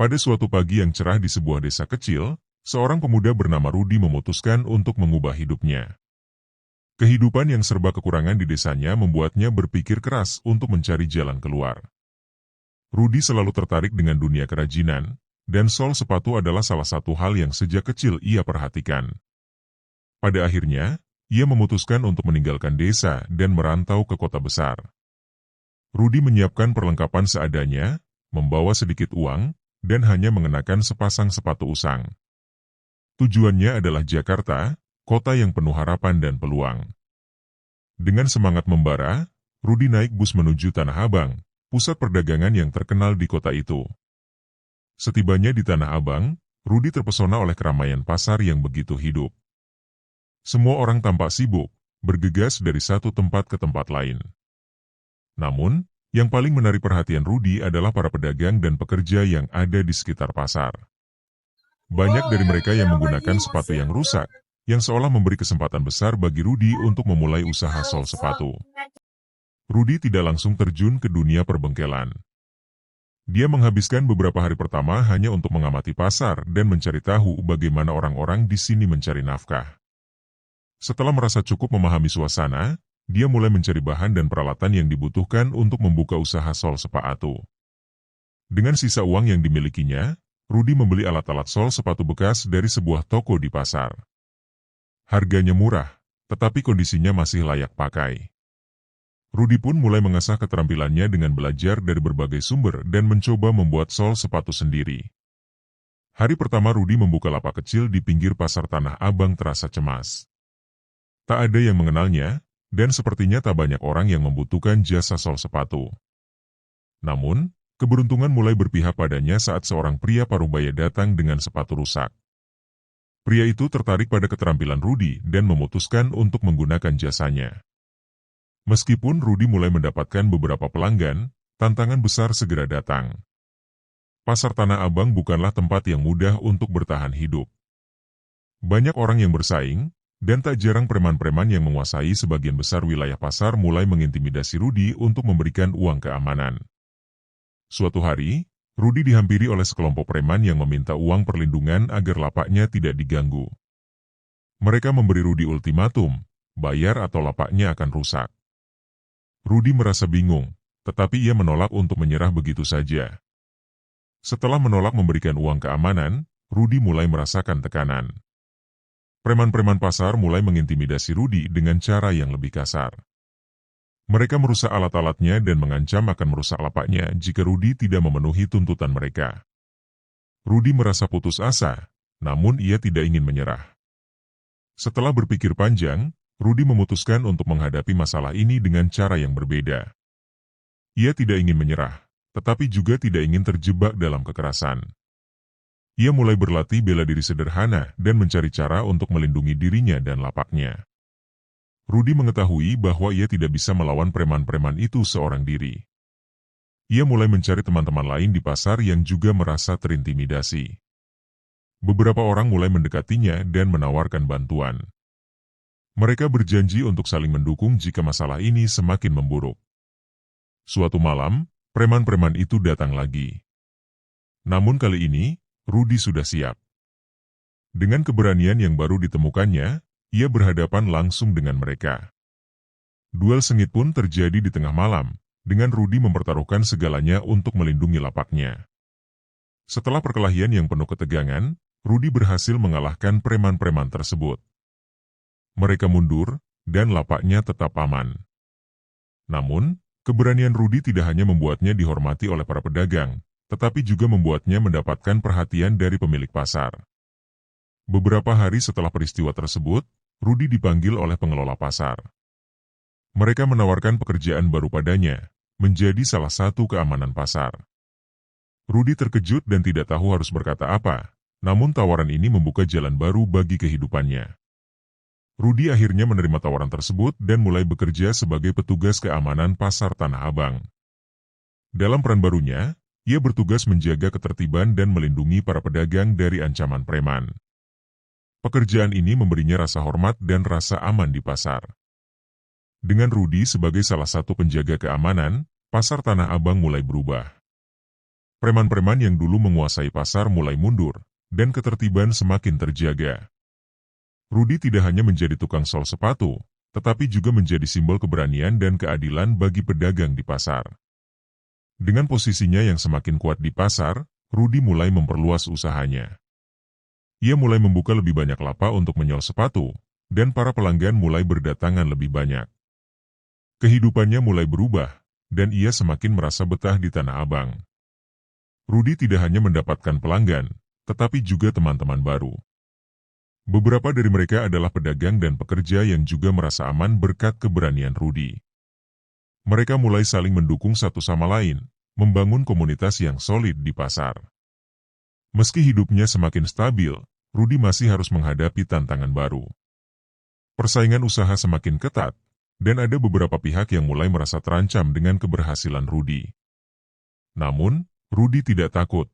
Pada suatu pagi yang cerah di sebuah desa kecil, seorang pemuda bernama Rudi memutuskan untuk mengubah hidupnya. Kehidupan yang serba kekurangan di desanya membuatnya berpikir keras untuk mencari jalan keluar. Rudi selalu tertarik dengan dunia kerajinan, dan sol sepatu adalah salah satu hal yang sejak kecil ia perhatikan. Pada akhirnya, ia memutuskan untuk meninggalkan desa dan merantau ke kota besar. Rudi menyiapkan perlengkapan seadanya, membawa sedikit uang, dan hanya mengenakan sepasang sepatu usang. Tujuannya adalah Jakarta, kota yang penuh harapan dan peluang. Dengan semangat membara, Rudi naik bus menuju Tanah Abang, pusat perdagangan yang terkenal di kota itu. Setibanya di Tanah Abang, Rudi terpesona oleh keramaian pasar yang begitu hidup. Semua orang tampak sibuk, bergegas dari satu tempat ke tempat lain. Namun, yang paling menarik perhatian Rudi adalah para pedagang dan pekerja yang ada di sekitar pasar. Banyak dari mereka yang menggunakan sepatu yang rusak, yang seolah memberi kesempatan besar bagi Rudi untuk memulai usaha sol sepatu. Rudi tidak langsung terjun ke dunia perbengkelan. Dia menghabiskan beberapa hari pertama hanya untuk mengamati pasar dan mencari tahu bagaimana orang-orang di sini mencari nafkah. Setelah merasa cukup memahami suasana, dia mulai mencari bahan dan peralatan yang dibutuhkan untuk membuka usaha sol sepatu. Dengan sisa uang yang dimilikinya, Rudi membeli alat-alat sol sepatu bekas dari sebuah toko di pasar. Harganya murah, tetapi kondisinya masih layak pakai. Rudi pun mulai mengasah keterampilannya dengan belajar dari berbagai sumber dan mencoba membuat sol sepatu sendiri. Hari pertama Rudi membuka lapak kecil di pinggir pasar Tanah Abang terasa cemas. Tak ada yang mengenalnya, dan sepertinya tak banyak orang yang membutuhkan jasa sol sepatu. Namun, keberuntungan mulai berpihak padanya saat seorang pria paruh baya datang dengan sepatu rusak. Pria itu tertarik pada keterampilan Rudi dan memutuskan untuk menggunakan jasanya. Meskipun Rudi mulai mendapatkan beberapa pelanggan, tantangan besar segera datang. Pasar Tanah Abang bukanlah tempat yang mudah untuk bertahan hidup. Banyak orang yang bersaing, dan tak jarang preman-preman yang menguasai sebagian besar wilayah pasar mulai mengintimidasi Rudi untuk memberikan uang keamanan. Suatu hari, Rudi dihampiri oleh sekelompok preman yang meminta uang perlindungan agar lapaknya tidak diganggu. Mereka memberi Rudi ultimatum, bayar atau lapaknya akan rusak. Rudi merasa bingung, tetapi ia menolak untuk menyerah begitu saja. Setelah menolak memberikan uang keamanan, Rudi mulai merasakan tekanan. Preman-preman pasar mulai mengintimidasi Rudi dengan cara yang lebih kasar. Mereka merusak alat-alatnya dan mengancam akan merusak lapaknya jika Rudi tidak memenuhi tuntutan mereka. Rudi merasa putus asa, namun ia tidak ingin menyerah. Setelah berpikir panjang, Rudi memutuskan untuk menghadapi masalah ini dengan cara yang berbeda. Ia tidak ingin menyerah, tetapi juga tidak ingin terjebak dalam kekerasan. Ia mulai berlatih bela diri sederhana dan mencari cara untuk melindungi dirinya dan lapaknya. Rudi mengetahui bahwa ia tidak bisa melawan preman-preman itu seorang diri. Ia mulai mencari teman-teman lain di pasar yang juga merasa terintimidasi. Beberapa orang mulai mendekatinya dan menawarkan bantuan. Mereka berjanji untuk saling mendukung jika masalah ini semakin memburuk. Suatu malam, preman-preman itu datang lagi. Namun kali ini, Rudi sudah siap. Dengan keberanian yang baru ditemukannya, ia berhadapan langsung dengan mereka. Duel sengit pun terjadi di tengah malam, dengan Rudi mempertaruhkan segalanya untuk melindungi lapaknya. Setelah perkelahian yang penuh ketegangan, Rudi berhasil mengalahkan preman-preman tersebut. Mereka mundur, dan lapaknya tetap aman. Namun, keberanian Rudi tidak hanya membuatnya dihormati oleh para pedagang, tetapi juga membuatnya mendapatkan perhatian dari pemilik pasar. Beberapa hari setelah peristiwa tersebut, Rudi dipanggil oleh pengelola pasar. Mereka menawarkan pekerjaan baru padanya, menjadi salah satu keamanan pasar. Rudi terkejut dan tidak tahu harus berkata apa, namun tawaran ini membuka jalan baru bagi kehidupannya. Rudi akhirnya menerima tawaran tersebut dan mulai bekerja sebagai petugas keamanan pasar Tanah Abang. Dalam peran barunya, ia bertugas menjaga ketertiban dan melindungi para pedagang dari ancaman preman. Pekerjaan ini memberinya rasa hormat dan rasa aman di pasar. Dengan Rudi sebagai salah satu penjaga keamanan, pasar Tanah Abang mulai berubah. Preman-preman yang dulu menguasai pasar mulai mundur, dan ketertiban semakin terjaga. Rudi tidak hanya menjadi tukang sol sepatu, tetapi juga menjadi simbol keberanian dan keadilan bagi pedagang di pasar. Dengan posisinya yang semakin kuat di pasar, Rudi mulai memperluas usahanya. Ia mulai membuka lebih banyak lapak untuk menyol sepatu, dan para pelanggan mulai berdatangan lebih banyak. Kehidupannya mulai berubah, dan ia semakin merasa betah di Tanah Abang. Rudi tidak hanya mendapatkan pelanggan, tetapi juga teman-teman baru. Beberapa dari mereka adalah pedagang dan pekerja yang juga merasa aman berkat keberanian Rudi. Mereka mulai saling mendukung satu sama lain, membangun komunitas yang solid di pasar. Meski hidupnya semakin stabil, Rudi masih harus menghadapi tantangan baru. Persaingan usaha semakin ketat, dan ada beberapa pihak yang mulai merasa terancam dengan keberhasilan Rudi. Namun, Rudi tidak takut.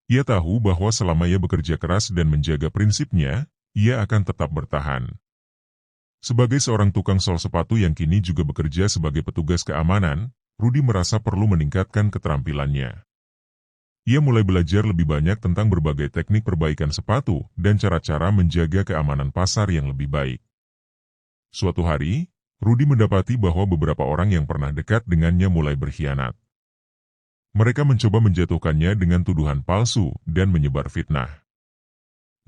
Ia tahu bahwa selama ia bekerja keras dan menjaga prinsipnya, ia akan tetap bertahan. Sebagai seorang tukang sol sepatu yang kini juga bekerja sebagai petugas keamanan, Rudi merasa perlu meningkatkan keterampilannya. Ia mulai belajar lebih banyak tentang berbagai teknik perbaikan sepatu dan cara-cara menjaga keamanan pasar yang lebih baik. Suatu hari, Rudi mendapati bahwa beberapa orang yang pernah dekat dengannya mulai berkhianat. Mereka mencoba menjatuhkannya dengan tuduhan palsu dan menyebar fitnah.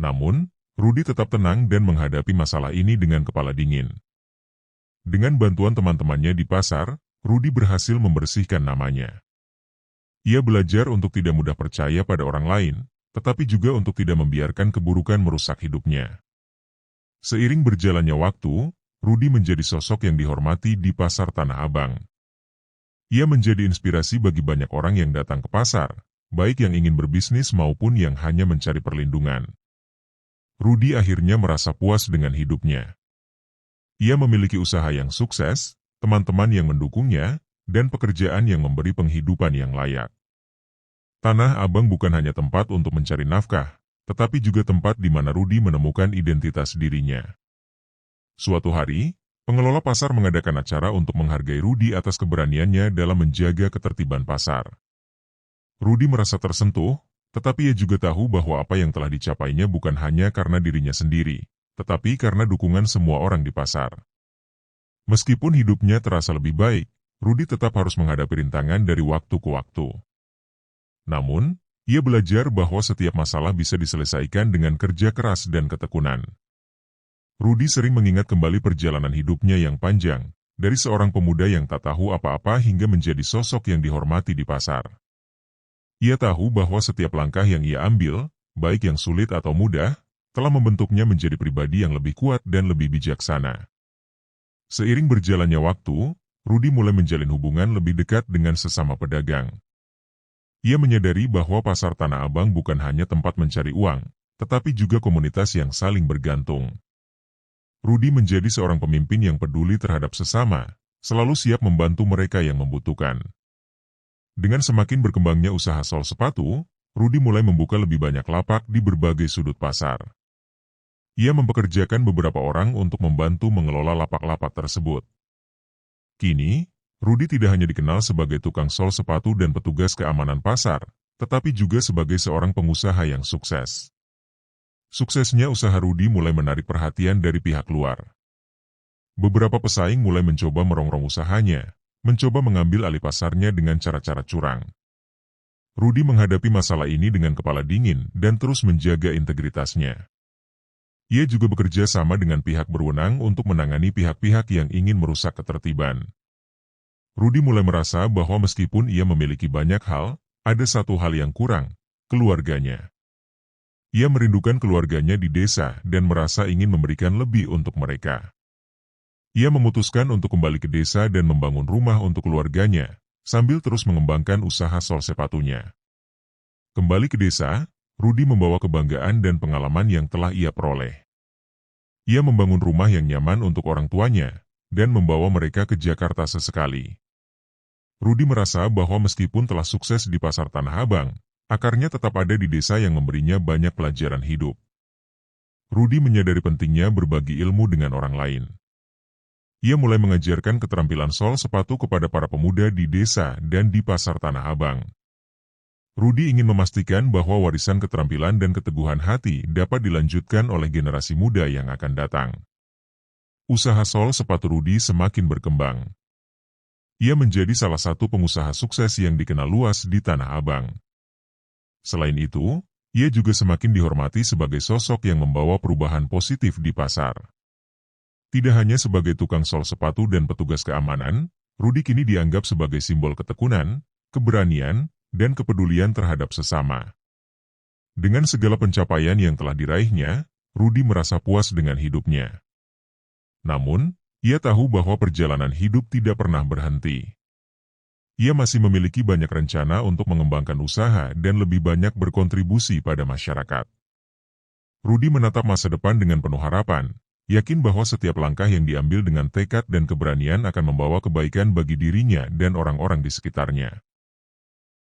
Namun, Rudi tetap tenang dan menghadapi masalah ini dengan kepala dingin. Dengan bantuan teman-temannya di pasar, Rudi berhasil membersihkan namanya. Ia belajar untuk tidak mudah percaya pada orang lain, tetapi juga untuk tidak membiarkan keburukan merusak hidupnya. Seiring berjalannya waktu, Rudi menjadi sosok yang dihormati di pasar Tanah Abang. Ia menjadi inspirasi bagi banyak orang yang datang ke pasar, baik yang ingin berbisnis maupun yang hanya mencari perlindungan. Rudi akhirnya merasa puas dengan hidupnya. Ia memiliki usaha yang sukses, teman-teman yang mendukungnya, dan pekerjaan yang memberi penghidupan yang layak. Tanah Abang bukan hanya tempat untuk mencari nafkah, tetapi juga tempat di mana Rudi menemukan identitas dirinya. Suatu hari, pengelola pasar mengadakan acara untuk menghargai Rudi atas keberaniannya dalam menjaga ketertiban pasar. Rudi merasa tersentuh, tetapi ia juga tahu bahwa apa yang telah dicapainya bukan hanya karena dirinya sendiri, tetapi karena dukungan semua orang di pasar. Meskipun hidupnya terasa lebih baik, Rudi tetap harus menghadapi rintangan dari waktu ke waktu. Namun, ia belajar bahwa setiap masalah bisa diselesaikan dengan kerja keras dan ketekunan. Rudi sering mengingat kembali perjalanan hidupnya yang panjang, dari seorang pemuda yang tak tahu apa-apa hingga menjadi sosok yang dihormati di pasar. Ia tahu bahwa setiap langkah yang ia ambil, baik yang sulit atau mudah, telah membentuknya menjadi pribadi yang lebih kuat dan lebih bijaksana. Seiring berjalannya waktu, Rudi mulai menjalin hubungan lebih dekat dengan sesama pedagang. Ia menyadari bahwa pasar Tanah Abang bukan hanya tempat mencari uang, tetapi juga komunitas yang saling bergantung. Rudi menjadi seorang pemimpin yang peduli terhadap sesama, selalu siap membantu mereka yang membutuhkan. Dengan semakin berkembangnya usaha sol sepatu, Rudi mulai membuka lebih banyak lapak di berbagai sudut pasar. Ia mempekerjakan beberapa orang untuk membantu mengelola lapak-lapak tersebut. Kini, Rudi tidak hanya dikenal sebagai tukang sol sepatu dan petugas keamanan pasar, tetapi juga sebagai seorang pengusaha yang sukses. Suksesnya usaha Rudi mulai menarik perhatian dari pihak luar. Beberapa pesaing mulai mencoba merongrong usahanya, mencoba mengambil alih pasarnya dengan cara-cara curang. Rudi menghadapi masalah ini dengan kepala dingin dan terus menjaga integritasnya. Ia juga bekerja sama dengan pihak berwenang untuk menangani pihak-pihak yang ingin merusak ketertiban. Rudi mulai merasa bahwa meskipun ia memiliki banyak hal, ada satu hal yang kurang, keluarganya. Ia merindukan keluarganya di desa dan merasa ingin memberikan lebih untuk mereka. Ia memutuskan untuk kembali ke desa dan membangun rumah untuk keluarganya, sambil terus mengembangkan usaha sol sepatunya. Kembali ke desa, Rudi membawa kebanggaan dan pengalaman yang telah ia peroleh. Ia membangun rumah yang nyaman untuk orang tuanya, dan membawa mereka ke Jakarta sesekali. Rudi merasa bahwa meskipun telah sukses di pasar Tanah Abang, akarnya tetap ada di desa yang memberinya banyak pelajaran hidup. Rudi menyadari pentingnya berbagi ilmu dengan orang lain. Ia mulai mengajarkan keterampilan sol sepatu kepada para pemuda di desa dan di pasar Tanah Abang. Rudi ingin memastikan bahwa warisan keterampilan dan keteguhan hati dapat dilanjutkan oleh generasi muda yang akan datang. Usaha sol sepatu Rudi semakin berkembang. Ia menjadi salah satu pengusaha sukses yang dikenal luas di Tanah Abang. Selain itu, ia juga semakin dihormati sebagai sosok yang membawa perubahan positif di pasar. Tidak hanya sebagai tukang sol sepatu dan petugas keamanan, Rudi kini dianggap sebagai simbol ketekunan, keberanian, dan kepedulian terhadap sesama. Dengan segala pencapaian yang telah diraihnya, Rudi merasa puas dengan hidupnya. Namun, ia tahu bahwa perjalanan hidup tidak pernah berhenti. Ia masih memiliki banyak rencana untuk mengembangkan usaha dan lebih banyak berkontribusi pada masyarakat. Rudi menatap masa depan dengan penuh harapan, yakin bahwa setiap langkah yang diambil dengan tekad dan keberanian akan membawa kebaikan bagi dirinya dan orang-orang di sekitarnya.